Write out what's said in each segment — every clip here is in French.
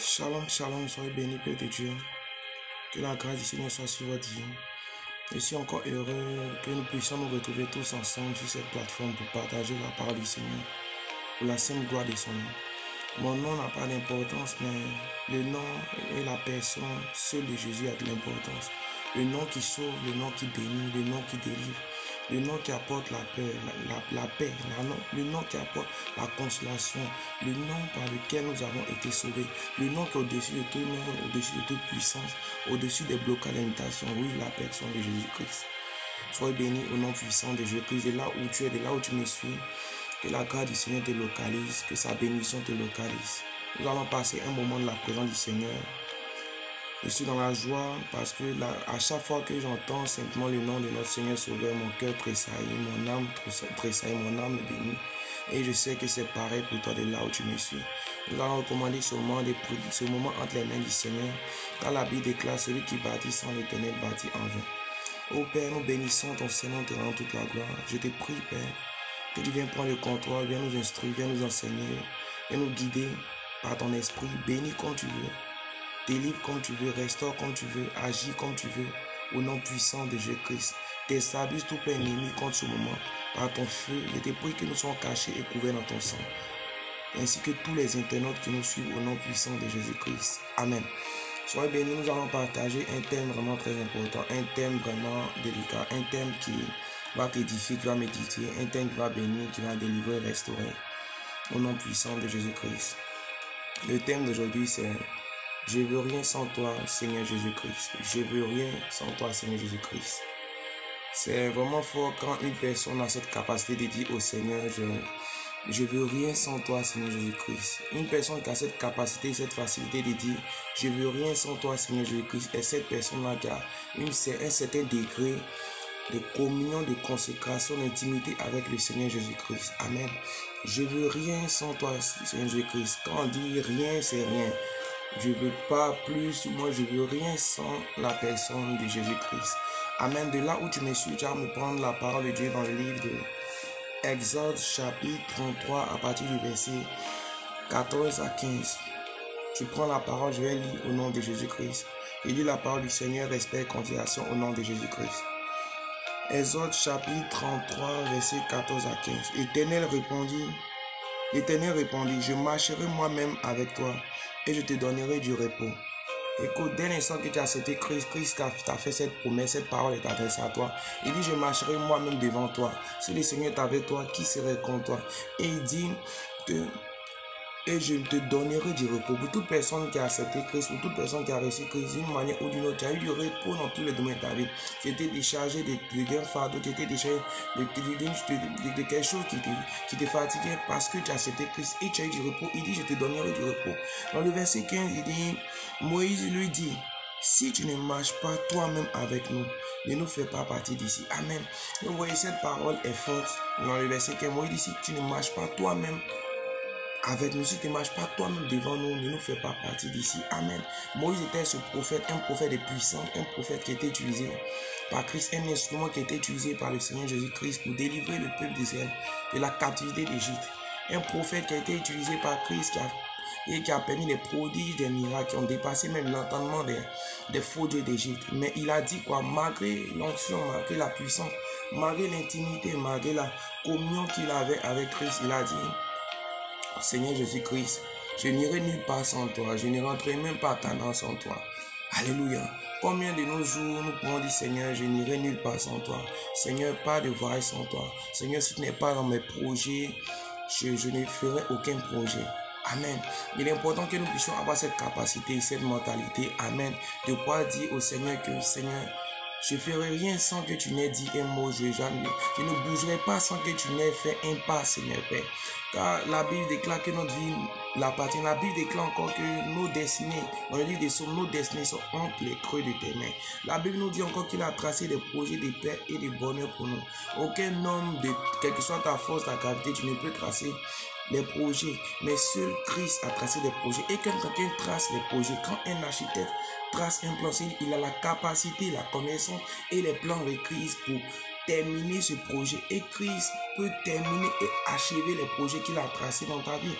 Shalom, shalom, soyez bénis, Père de Dieu. Que la grâce du Seigneur soit sur votre vie. Je suis encore heureux que nous puissions nous retrouver tous ensemble sur cette plateforme pour partager la parole du Seigneur, pour la sainte gloire de son nom. Mon nom n'a pas d'importance, mais le nom et la personne seule de Jésus a de l'importance. Le nom qui sauve, le nom qui bénit, le nom qui délivre, le nom qui apporte la paix, le nom qui apporte la consolation, le nom par lequel nous avons été sauvés, le nom qui est au-dessus de tout nom, au-dessus de toute puissance, au-dessus des blocages d'imitation, oui, la personne de Jésus-Christ. Sois béni au nom puissant de Jésus-Christ, de là où tu es, de là où tu me suis. Que la grâce du Seigneur te localise, que sa bénédiction te localise. Nous allons passer un moment de la présence du Seigneur. Je suis dans la joie parce que à chaque fois que j'entends simplement le nom de notre Seigneur Sauveur, mon cœur tressaillit, mon âme tressaillit, mon âme est bénie. Et je sais que c'est pareil pour toi de là où tu me suis. Nous allons recommander ce moment entre les mains du Seigneur. Car la Bible déclare, celui qui bâtit sans l'Éternel bâtit en vain. Ô Père, nous bénissons ton Seigneur, te rendons toute la gloire. Je te prie, Père, que tu viennes prendre le contrôle, viens nous instruire, viens nous enseigner, viens nous guider par ton esprit. Bénis comme tu veux, délivre comme tu veux, restaure comme tu veux, agis comme tu veux. Au nom puissant de Jésus-Christ, déstabilise tout plein ennemi contre ce moment. Par ton feu, je te prie que nous soyons cachés et couverts dans ton sang. Ainsi que tous les internautes qui nous suivent au nom puissant de Jésus-Christ. Amen. Soyez bénis, nous allons partager un thème vraiment très important, un thème vraiment délicat, un thème qui va t'édifier, qui va méditer, un thème qui va bénir, qui va délivrer, restaurer. Au nom puissant de Jésus-Christ. Le thème d'aujourd'hui c'est « Je veux rien sans toi, Seigneur Jésus-Christ. Je veux rien sans toi, Seigneur Jésus-Christ. » C'est vraiment fort quand une personne a cette capacité de dire au Seigneur « Je veux rien sans toi, Seigneur Jésus-Christ. » Une personne qui a cette capacité, cette facilité de dire « Je veux rien sans toi, Seigneur Jésus-Christ. » Et cette personne-là qui a un certain degré de communion, de consécration, d'intimité avec le Seigneur Jésus-Christ. Amen. Je veux rien sans toi, Seigneur Jésus-Christ. Quand on dit rien, c'est rien. Je ne veux pas plus, moi je veux rien sans la personne de Jésus-Christ. Amen. De là où tu me suis, tu vas me prendre la parole de Dieu dans le livre de Exode chapitre 33 à partir du verset 14 à 15. Tu prends la parole, je vais lire au nom de Jésus-Christ. Il dit la parole du Seigneur, respect et considération au nom de Jésus-Christ. Exode chapitre 33, verset 14 à 15. L'Éternel répondit, je marcherai moi-même avec toi et je te donnerai du repos. Écoute, dès l'instant que tu as accepté Christ, Christ t'a fait cette promesse, cette parole est adressée à toi. Il dit, je marcherai moi-même devant toi. Si le Seigneur est avec toi, qui serait contre toi? Et il dit que et je te donnerai du repos. Pour toute personne qui a accepté Christ, pour toute personne qui a reçu Christ d'une manière ou d'une autre, tu as eu du repos dans tous les domaines de ta vie. Tu étais déchargé de fardeau, tu étais déchargé de quelque chose qui te fatiguait parce que tu as accepté Christ et tu as eu du repos. Il dit, je te donnerai du repos. Dans le verset 15, il dit, Moïse lui dit, si tu ne marches pas toi-même avec nous, ne nous fais pas partie d'ici. Amen. Vous voyez, cette parole est forte. Dans le verset 15, Moïse dit, si tu ne marches pas toi-même avec nous, si tu ne marches pas toi-même devant nous, ne nous fais pas partie d'ici. Amen. Moïse était ce prophète, un prophète de puissance, un prophète qui était utilisé par Christ, un instrument qui était utilisé par le Seigneur Jésus-Christ pour délivrer le peuple d'Israël de la captivité d'Égypte. Un prophète qui a été utilisé par Christ, qui a permis des prodiges, des miracles, qui ont dépassé même l'entendement des faux dieux d'Égypte. Mais il a dit quoi? Malgré l'onction, malgré la puissance, malgré l'intimité, malgré la communion qu'il avait avec Christ, il a dit, Seigneur Jésus-Christ, je n'irai nulle part sans toi. Je ne rentrerai même pas à ta main sans toi. Alléluia. Combien de nos jours nous pouvons dire, Seigneur, je n'irai nulle part sans toi. Seigneur, pas de voyage sans toi. Seigneur, si tu n'es pas dans mes projets, je ne ferai aucun projet. Amen. Il est important que nous puissions avoir cette capacité, cette mentalité. Amen. De pouvoir dire au Seigneur que, Seigneur, je ne ferai rien sans que tu n'aies dit un mot. Je ne bougerai pas sans que tu n'aies fait un pas, Seigneur Père. Car la Bible déclare que notre vie l'appartient. La Bible déclare encore que nos destinées, dans le livre des Psaumes, nos destinées sont entre les creux de tes mains. La Bible nous dit encore qu'il a tracé des projets de paix et de bonheur pour nous. Aucun homme, quelle que soit ta force, ta gravité, tu ne peux tracer les projets, mais seul Christ a tracé des projets. Et quand quelqu'un trace les projets, quand un architecte trace un plan, il a la capacité, la connaissance et les plans requis pour terminer ce projet. Et Christ peut terminer et achever les projets qu'il a tracés dans ta vie.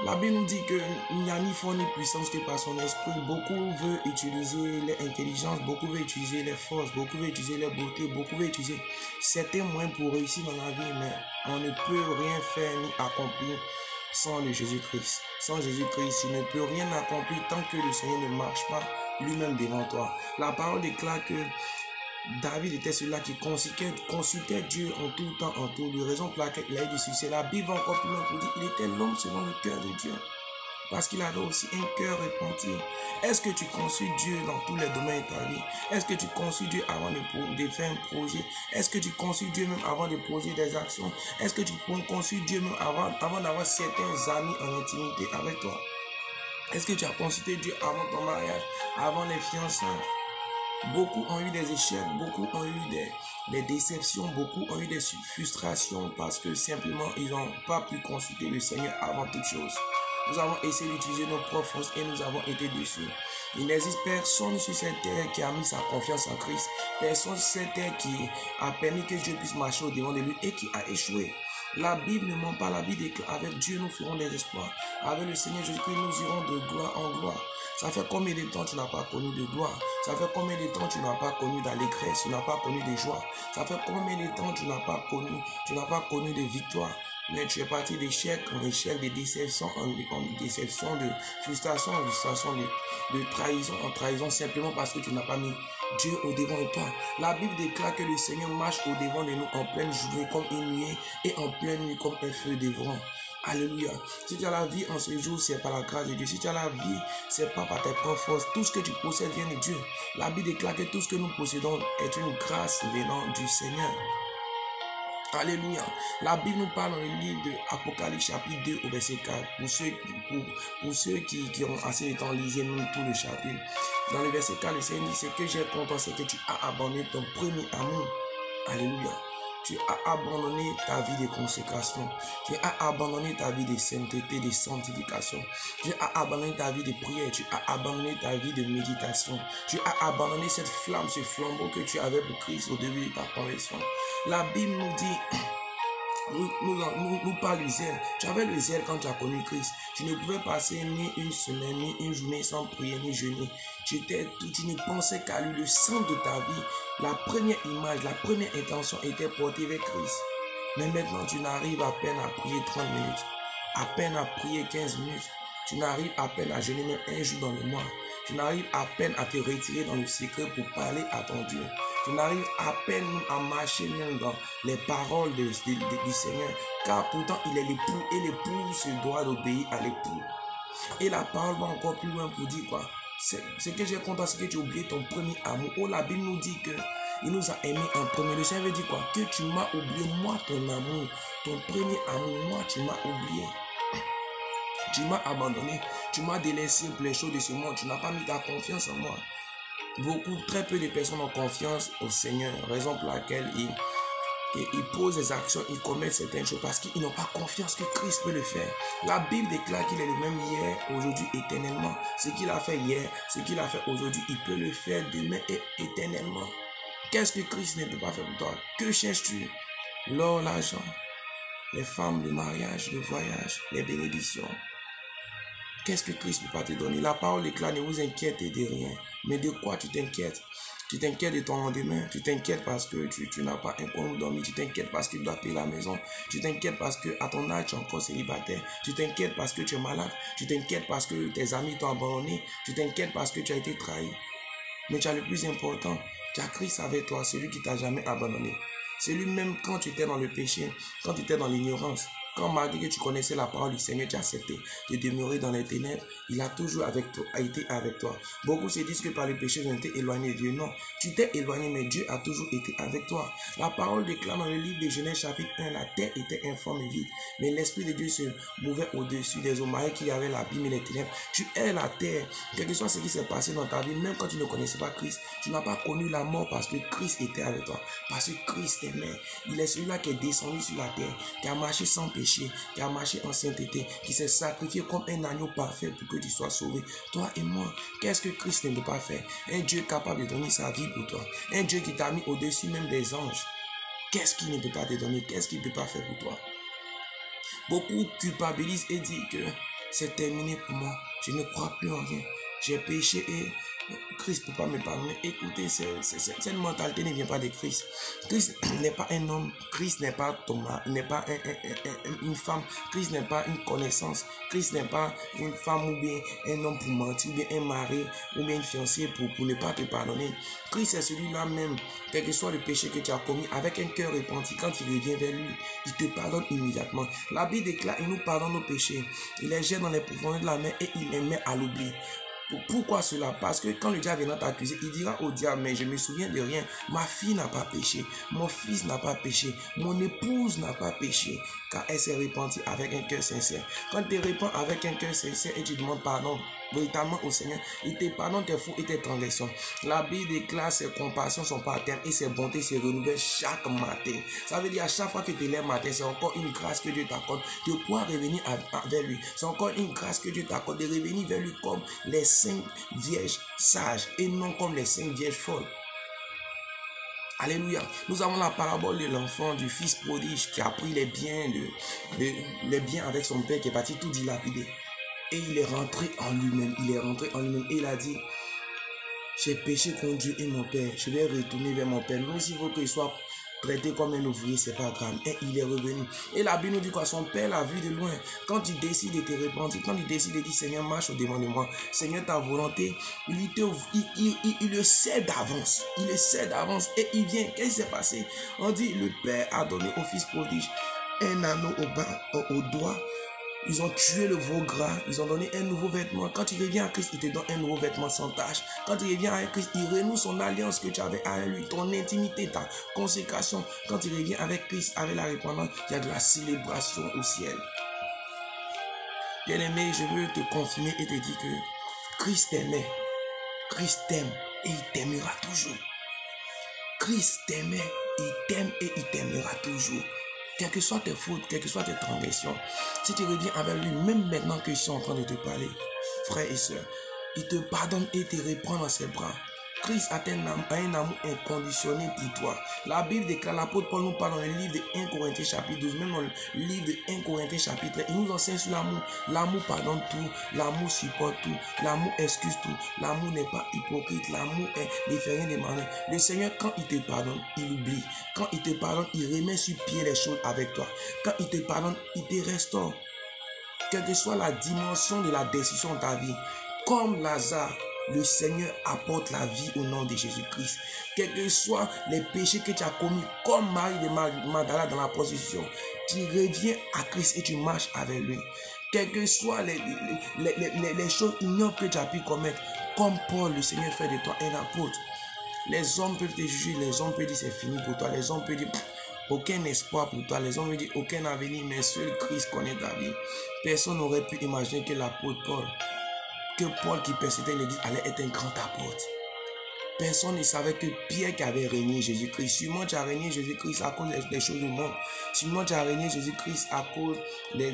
La Bible nous dit qu'il n'y a ni force ni puissance que par son esprit. Beaucoup veulent utiliser l'intelligence, beaucoup veulent utiliser les forces, beaucoup veulent utiliser les beautés, beaucoup veulent utiliser certains moyens pour réussir dans la vie, mais on ne peut rien faire ni accomplir sans le Jésus-Christ. Sans Jésus-Christ, tu ne peux rien accomplir tant que le Seigneur ne marche pas lui-même devant toi. La parole déclare que David était celui-là qui consultait Dieu en tout temps, en tout lieu. Raison pour laquelle il a eu du succès. La Bible va encore plus loin pour dire qu'il était l'homme selon le cœur de Dieu. Parce qu'il avait aussi un cœur repenti. Est-ce que tu consultes Dieu dans tous les domaines de ta vie? Est-ce que tu consultes Dieu avant de faire un projet? Est-ce que tu consultes Dieu même avant de poser des actions? Est-ce que tu consultes Dieu même avant d'avoir certains amis en intimité avec toi? Est-ce que tu as consulté Dieu avant ton mariage, avant les fiançailles? Beaucoup ont eu des échecs, beaucoup ont eu des déceptions, beaucoup ont eu des frustrations parce que simplement ils n'ont pas pu consulter le Seigneur avant toute chose. Nous avons essayé d'utiliser nos propres forces et nous avons été déçus. Il n'existe personne sur cette terre qui a mis sa confiance en Christ. Personne sur cette terre qui a permis que Dieu puisse marcher au-devant de lui et qui a échoué. La Bible ne ment pas, la Bible déclare avec Dieu nous ferons des espoirs. Avec le Seigneur Jésus-Christ nous irons de gloire en gloire. Ça fait combien de temps tu n'as pas connu de gloire? Ça fait combien de temps tu n'as pas connu d'allégresse? Tu n'as pas connu de joie? Ça fait combien de temps tu n'as pas connu de victoire? Mais tu es parti d'échec en échec, de déception en déception, de frustration en frustration, de trahison en trahison, simplement parce que tu n'as pas mis Dieu au devant de toi. La Bible déclare que le Seigneur marche au devant de nous en pleine journée comme une nuée et en pleine nuit comme un feu dévorant. Alléluia. Si tu as la vie en ce jour, c'est par la grâce de Dieu. Si tu as la vie, c'est pas par tes propres forces. Tout ce que tu possèdes vient de Dieu. La Bible déclare que tout ce que nous possédons est une grâce venant du Seigneur. Alléluia. La Bible nous parle dans le livre de Apocalypse chapitre 2 au verset 4. Pour ceux qui ont assez de temps, lisez même tout le chapitre. Dans le verset 4, le Seigneur dit, ce que j'ai content, c'est que tu as abandonné ton premier amour. Alléluia. Tu as abandonné ta vie de consécration. Tu as abandonné ta vie de sainteté, de sanctification. Tu as abandonné ta vie de prière. Tu as abandonné ta vie de méditation. Tu as abandonné cette flamme, ce flambeau que tu avais pour Christ au début de ta conversion. La Bible nous dit, nous parle du zèle. Tu avais le zèle quand tu as connu Christ. Tu ne pouvais passer ni une semaine, ni une journée sans prier, ni jeûner. Tu ne pensais qu'à lui. Le centre de ta vie, la première image, la première intention était portée vers Christ. Mais maintenant, tu n'arrives à peine à prier 30 minutes, à peine à prier 15 minutes. Tu n'arrives à peine à jeûner même un jour dans le mois. Tu n'arrives à peine à te retirer dans le secret pour parler à ton Dieu. Tu n'arrives à peine à marcher même dans les paroles du Seigneur. Car pourtant, il est l'époux et l'époux se doit d'obéir à l'époux. Et la parole va encore plus loin pour dire quoi? Ce que j'ai content, c'est que tu as oublié ton premier amour. Oh, la Bible nous dit que il nous a aimés en premier. Le Seigneur veut dire quoi? Que tu m'as oublié, moi, ton amour. Ton premier amour, moi, tu m'as oublié. Tu m'as abandonné. Tu m'as délaissé pour les choses de ce monde. Tu n'as pas mis ta confiance en moi. Très peu de personnes ont confiance au Seigneur. Raison pour laquelle ils posent des actions, ils commettent certaines choses parce qu'ils n'ont pas confiance que Christ peut le faire. La Bible déclare qu'il est le même hier, aujourd'hui, éternellement. Ce qu'il a fait hier, ce qu'il a fait aujourd'hui, il peut le faire demain et éternellement. Qu'est-ce que Christ ne peut pas faire pour toi? Que cherches-tu? L'or, l'argent, les femmes, le mariage, le voyage, les bénédictions. Qu'est-ce que Christ ne peut pas te donner? La parole déclare, ne vous inquiétez de rien. Mais de quoi tu t'inquiètes? Tu t'inquiètes de ton lendemain. Tu t'inquiètes parce que tu n'as pas un coin où dormir. Tu t'inquiètes parce que tu dois payer la maison. Tu t'inquiètes parce qu'à ton âge, tu es encore célibataire. Tu t'inquiètes parce que tu es malade. Tu t'inquiètes parce que tes amis t'ont abandonné. Tu t'inquiètes parce que tu as été trahi. Mais tu as le plus important. Tu as Christ avec toi, celui qui t'a jamais abandonné. Celui même quand tu étais dans le péché, quand tu étais dans l'ignorance. Quand malgré que tu connaissais la parole du Seigneur, tu as accepté de demeurer dans les ténèbres, il a toujours été avec toi. Beaucoup se disent que par le péché, ils ont été éloignés de Dieu. Non, tu t'es éloigné, mais Dieu a toujours été avec toi. La parole déclare dans le livre de Genèse chapitre 1, la terre était informe et vide, mais l'Esprit de Dieu se mouvait au-dessus des eaux marées qui avaient l'abîme et les ténèbres. Tu es la terre, quel que soit ce qui s'est passé dans ta vie, même quand tu ne connaissais pas Christ, tu n'as pas connu la mort parce que Christ était avec toi, parce que Christ t'aimait. Il est celui-là qui est descendu sur la terre, qui a marché sans péché, qui a marché en sainteté, qui s'est sacrifié comme un agneau parfait pour que tu sois sauvé. Toi et moi, qu'est-ce que Christ ne peut pas faire? Un Dieu capable de donner sa vie pour toi. Un Dieu qui t'a mis au-dessus même des anges. Qu'est-ce qu'il ne peut pas te donner? Qu'est-ce qu'il ne peut pas faire pour toi? Beaucoup culpabilisent et disent que c'est terminé pour moi. Je ne crois plus en rien. J'ai péché et Christ ne peut pas me pardonner. Écoutez, cette mentalité ne vient pas de Christ. Christ n'est pas un homme. Christ n'est pas Thomas, n'est pas une femme. Christ n'est pas une connaissance. Christ n'est pas une femme ou bien un homme pour mentir, ou bien un mari, ou bien une fiancée pour ne pas te pardonner. Christ est celui-là même, quel que soit le péché que tu as commis, avec un cœur repenti, quand il revient vers lui, il te pardonne immédiatement. La Bible déclare, il nous pardonne nos péchés. Il les jette dans les profondeurs de la mer et il les met à l'oubli. Pourquoi cela? Parce que quand le diable viendra t'accuser, il dira au diable, mais je me souviens de rien. Ma fille n'a pas péché, mon fils n'a pas péché, mon épouse n'a pas péché, car elle s'est repentie avec un cœur sincère. Quand tu te repens avec un cœur sincère et tu demandes pardon véritablement au Seigneur, il te pardonne tes fautes et tes transgressions. La Bible déclare ses compassions sont par terme et ses bontés se renouvellent chaque matin. Ça veut dire à chaque fois que tu te lèves matin, c'est encore une grâce que Dieu t'accorde de pouvoir revenir vers lui. C'est encore une grâce que Dieu t'accorde de revenir vers lui comme les 5 vierges sages et non comme les 5 vierges folles. Alléluia. Nous avons la parabole de l'enfant, du fils prodige qui a pris les biens, les biens avec son père qui est parti tout dilapider. Et il est rentré en lui-même. Et il a dit, j'ai péché contre Dieu et mon père. Je vais retourner vers mon père. Même s'il faut qu'il soit traité comme un ouvrier, c'est pas grave. Et il est revenu. Et la Bible nous dit quoi? Son père l'a vu de loin. Quand il décide de te repentir, quand il décide de dire, Seigneur, marche au devant de moi. Seigneur, ta volonté, il le sait d'avance. Il le sait d'avance. Et il vient. Qu'est-ce qui s'est passé? On dit, le père a donné au fils prodige un anneau au doigt. Ils ont tué le veau gras, ils ont donné un nouveau vêtement. Quand il revient à Christ, il te donne un nouveau vêtement sans tache. Quand il revient avec Christ, il renoue son alliance que tu avais avec lui, ton intimité, ta consécration. Quand il revient avec Christ, avec la repentance, il y a de la célébration au ciel. Bien-aimé, je veux te confirmer et te dire que Christ t'aimait, Christ t'aime et il t'aimera toujours. Christ t'aimait, il t'aime et il t'aimera toujours. Quelles que soient tes fautes, quelles que soient tes transgressions, si tu reviens avec lui, même maintenant que je suis en train de te parler, frères et sœurs, il te pardonne et te reprend dans ses bras. Christ a un amour inconditionnel pour toi. La Bible déclare, l'apôtre Paul nous parle dans le livre de 1 Corinthiens chapitre 12, même dans le livre de 1 Corinthiens chapitre 1, il nous enseigne sur l'amour. L'amour pardonne tout, l'amour supporte tout, l'amour excuse tout, l'amour n'est pas hypocrite, l'amour est différent des malins. Le Seigneur, quand il te pardonne, il oublie. Quand il te pardonne, il remet sur pied les choses avec toi. Quand il te pardonne, il te restaure. Quelle que soit la dimension de la décision de ta vie, comme Lazare, le Seigneur apporte la vie au nom de Jésus-Christ. Quels que soient les péchés que tu as commis, comme Marie de Magdala dans la prostitution, tu reviens à Christ et tu marches avec lui. Quelles que soient les choses ignobles que tu as pu commettre, comme Paul, le Seigneur fait de toi un apôtre. Les hommes peuvent te juger, les hommes peuvent dire c'est fini pour toi, les hommes peuvent dire aucun espoir pour toi, les hommes peuvent dire aucun avenir, mais seul Christ connaît ta vie. Personne n'aurait pu imaginer que l'apôtre Paul, que Paul qui persécutait l'église allait être un grand apôtre. Personne ne savait que Pierre qui avait régné Jésus-Christ. Sûrement tu as régné Jésus-Christ à cause des choses du monde. Sûrement tu as régné Jésus-Christ à cause des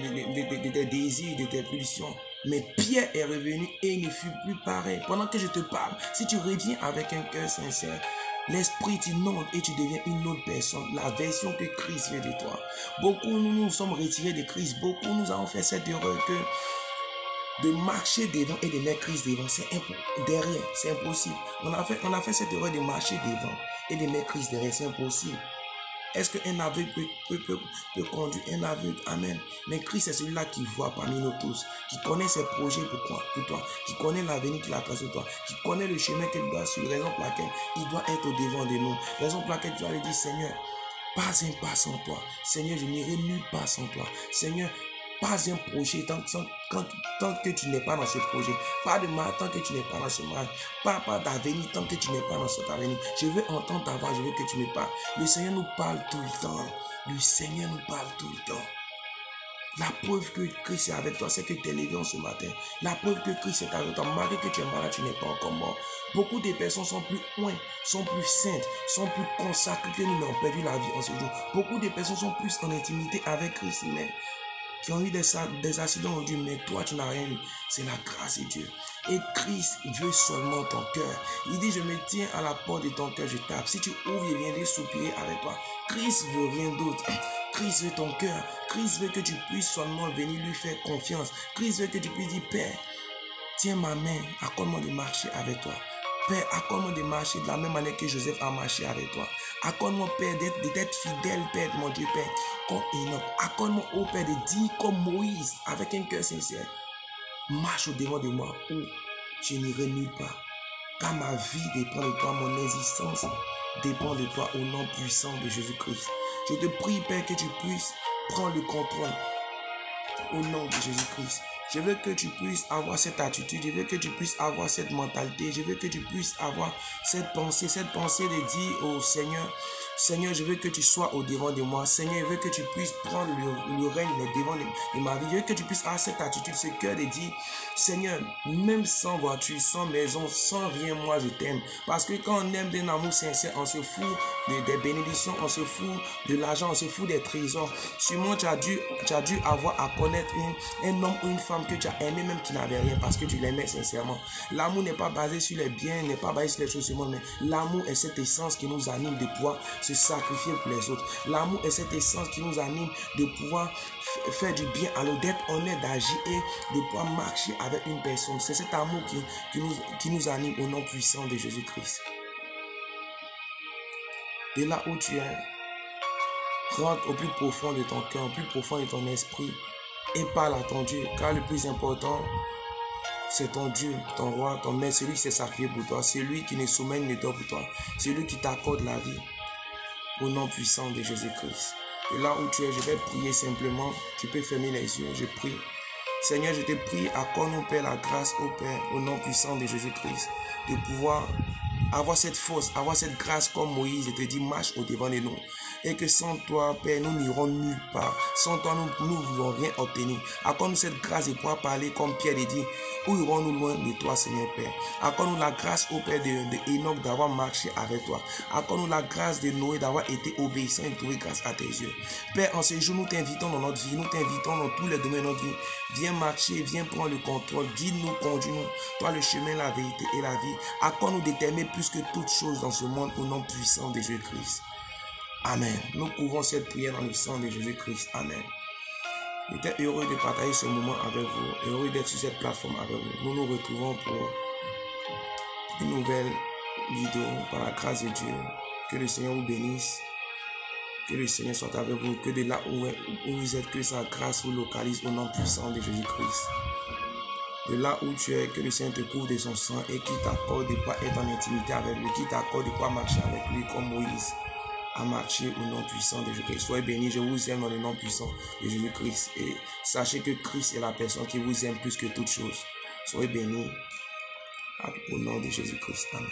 désirs, de tes pulsions. Mais Pierre est revenu et il ne fut plus pareil. Pendant que je te parle, si tu reviens avec un cœur sincère, l'esprit t'inonde et tu deviens une autre personne, la version que Christ fait de toi. Beaucoup nous sommes retirés de Christ. Beaucoup nous avons fait cette erreur que de marcher devant et de mettre Christ devant, derrière, c'est impossible. On a fait cette erreur de marcher devant et de mettre Christ derrière, c'est impossible. Est-ce qu'un aveugle peut conduire un aveugle? Amen. Mais Christ est celui-là qui voit parmi nous tous, qui connaît ses projets pour toi, qui connaît l'avenir qu'il a tracé pour toi, qui connaît le chemin qu'il doit suivre, raison pour laquelle il doit être au devant de nous, raison pour laquelle tu dois lui dire, Seigneur, pas un pas sans toi. Seigneur, je n'irai nulle part sans toi. Seigneur, pas un projet tant que tu n'es pas dans ce projet. Pas de mariage tant que tu n'es pas dans ce mariage. Pas d'avenir tant que tu n'es pas dans cet avenir. Je veux entendre ta voix, je veux que tu me parles. Le Seigneur nous parle tout le temps. Le Seigneur nous parle tout le temps. La preuve que Christ est avec toi, c'est que tu es levé ce matin. La preuve que Christ est avec toi, malgré que tu es malade, tu n'es pas encore mort. Beaucoup de personnes sont plus loin, sont plus saintes, sont plus consacrées que nous, mais ont perdu la vie en ce jour. Beaucoup de personnes sont plus en intimité avec Christ, mais qui ont eu des accidents aujourd'hui, mais toi tu n'as rien eu. C'est la grâce de Dieu. Et Christ veut seulement ton cœur. Il dit, je me tiens à la porte de ton cœur, je tape. Si tu ouvres, je viendrai soupirer avec toi. Christ veut rien d'autre. Christ veut ton cœur. Christ veut que tu puisses seulement venir lui faire confiance. Christ veut que tu puisses dire, Père, tiens ma main, accorde-moi de marcher avec toi. Père, accorde-moi de marcher de la même manière que Joseph a marché avec toi. Accorde-moi, Père, d'être fidèle, Père, mon Dieu, Père, comme Enoch. Accorde-moi, oh Père, de dire comme Moïse, avec un cœur sincère, marche au-devant de moi, où je n'irai nulle part. Car ma vie dépend de toi, mon existence dépend de toi, au nom puissant de Jésus-Christ. Je te prie, Père, que tu puisses prendre le contrôle au nom de Jésus-Christ. Je veux que tu puisses avoir cette attitude, je veux que tu puisses avoir cette mentalité, je veux que tu puisses avoir cette pensée de dire au Seigneur, Seigneur, je veux que tu sois au devant de moi. Seigneur, je veux que tu puisses prendre le règne devant de ma vie. Je veux que tu puisses avoir cette attitude, ce cœur de dire, Seigneur, même sans voiture, sans maison, sans rien, moi je t'aime. Parce que quand on aime d'un amour sincère, on se fout des bénédictions, on se fout de l'argent, on se fout des trésors. Sûrement, tu as dû avoir à connaître un homme ou une femme que tu as aimé même qui n'avait rien parce que tu l'aimais sincèrement. L'amour n'est pas basé sur les biens, n'est pas basé sur les choses du monde, mais l'amour est cette essence qui nous anime de pouvoir se sacrifier pour les autres. L'amour est cette essence qui nous anime de pouvoir faire du bien à l'autre, d'être honnête, d'agir et de pouvoir marcher avec une personne. C'est cet amour qui nous anime au nom puissant de Jésus-Christ. De là où tu es, rentre au plus profond de ton cœur, au plus profond de ton esprit et parle à ton Dieu, car le plus important, c'est ton Dieu, ton roi, ton maître, celui qui s'est sacrifié pour toi, celui qui ne sommeille ni ne dort pour toi, celui qui t'accorde la vie, au nom puissant de Jésus-Christ. Et là où tu es, je vais prier simplement, tu peux fermer les yeux, je prie. Seigneur, je te prie, accorde-nous, Père, la grâce, au Père, au nom puissant de Jésus-Christ, de pouvoir avoir cette force, avoir cette grâce comme Moïse et te dire, marche au devant de nous. Et que sans toi, Père, nous n'irons nulle part. Sans toi, nous ne voulons rien obtenir. Accorde-nous cette grâce de pouvoir parler comme Pierre et dire, où irons-nous loin de toi, Seigneur Père? Accorde-nous la grâce, au Père de Enoch, d'avoir marché avec toi. Accorde-nous la grâce de Noé, d'avoir été obéissant et trouvé grâce à tes yeux. Père, en ce jour, nous t'invitons dans notre vie, nous t'invitons dans tous les domaines de notre vie. Viens marcher, viens prendre le contrôle, guide-nous, conduis-nous. Toi, le chemin, la vérité et la vie. Accorde-nous de t'aimer plus que toutes choses dans ce monde au nom puissant de Jésus-Christ. Amen. Nous couvrons cette prière dans le sang de Jésus-Christ. Amen. J'étais heureux de partager ce moment avec vous, heureux d'être sur cette plateforme avec vous. Nous nous retrouvons pour une nouvelle vidéo par la grâce de Dieu. Que le Seigneur vous bénisse. Que le Seigneur soit avec vous. Que de là où vous êtes, que sa grâce vous localise au nom puissant de Jésus-Christ. De là où tu es, que le Seigneur te couvre de son sang et qu'il t'accorde de pouvoir être en intimité avec lui, qu'il t'accorde de pouvoir marcher avec lui comme Moïse a marché au nom puissant de Jésus-Christ. Soyez bénis, je vous aime dans le nom puissant de Jésus-Christ. Et sachez que Christ est la personne qui vous aime plus que toute chose. Soyez bénis au nom de Jésus-Christ. Amen.